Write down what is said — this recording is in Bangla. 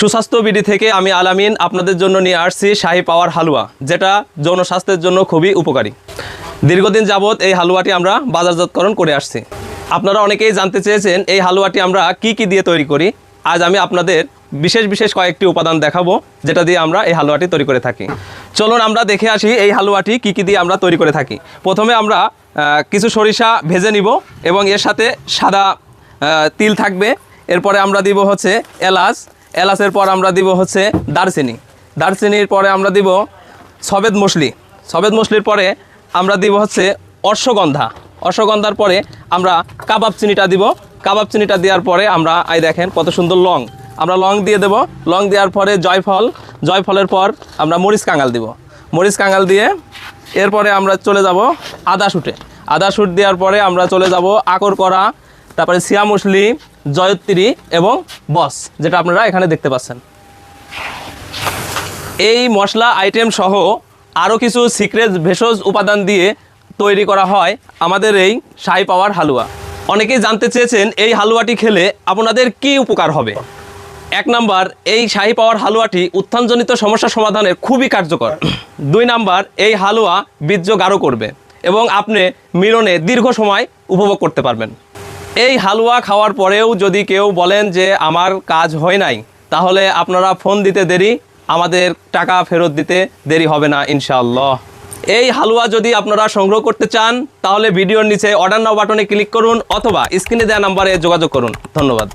সুস্বাস্থ্য বিডি থেকে আমি আলামিন আপনাদের জন্য নিয়ে আসছি শাহী পাওয়ার হালুয়া, যেটা যৌন স্বাস্থ্যের জন্য খুবই উপকারী। দীর্ঘদিন যাবৎ এই হালুয়াটি আমরা বাজারজাতকরণ করে আসছি। আপনারা অনেকেই জানতে চেয়েছেন এই হালুয়াটি আমরা কি দিয়ে তৈরি করি। আজ আমি আপনাদের বিশেষ কয়েকটি উপাদান দেখাবো, যেটা দিয়ে আমরা এই হালুয়াটি তৈরি করে থাকি। চলুন আমরা দেখে আসি এই হালুয়াটি কি দিয়ে আমরা তৈরি করে থাকি। প্রথমে আমরা কিছু সরিষা ভেজে নিব এবং এর সাথে সাদা তিল থাকবে। এরপরে আমরা দিব হচ্ছে এলাচের পর আমরা দিব হচ্ছে দারচিনির পরে আমরা দিব সফেদ মশলির পরে আমরা দিব হচ্ছে অশ্বগন্ধার পরে আমরা কাবাব চিনিটা দিব। কাবাব চিনিটা দেওয়ার পরে আমরা দেখেন কত সুন্দর আমরা লং দিয়ে দেব। লং দেওয়ার পরে জয়ফলের পর আমরা মরিচ কাঙাল দিয়ে এরপরে আমরা চলে যাব আদা শুট দেওয়ার পরে আমরা চলে যাব আকর করা, তারপরে সিয়া মুসলি, জয়ত্রী এবং বস, যেটা আপনারা এখানে দেখতে পাচ্ছেন। এই মশলা আইটেম সহ আরও কিছু সিক্রেট ভেষজ উপাদান দিয়ে তৈরি করা হয় আমাদের এই শাহী পাওয়ার হালুয়া। অনেকেই জানতে চেয়েছেন এই হালুয়াটি খেলে আপনাদের কি উপকার হবে। 1 নাম্বার, এই শাহী পাওয়ার হালুয়াটি উত্থানজনিত সমস্যা সমাধানে খুবই কার্যকর। 2 নাম্বার, এই হালুয়া বীর্য গাঢ় করবে এবং আপনি মিলনে দীর্ঘ সময় উপভোগ করতে পারবেন। এই হালুয়া খাওয়ার পরেও যদি কেউ বলেন যে আমার কাজ হয় নাই, তাহলে আপনারা ফোন দিতে দেরি, আমাদের টাকা ফেরত দিতে দেরি হবে না ইনশাআল্লাহ। এই হালুয়া যদি আপনারা সংগ্রহ করতে চান, তাহলে ভিডিওর নিচে অর্ডার নাও বাটনে ক্লিক করুন অথবা স্ক্রিনে দেওয়া নাম্বারে যোগাযোগ করুন। ধন্যবাদ।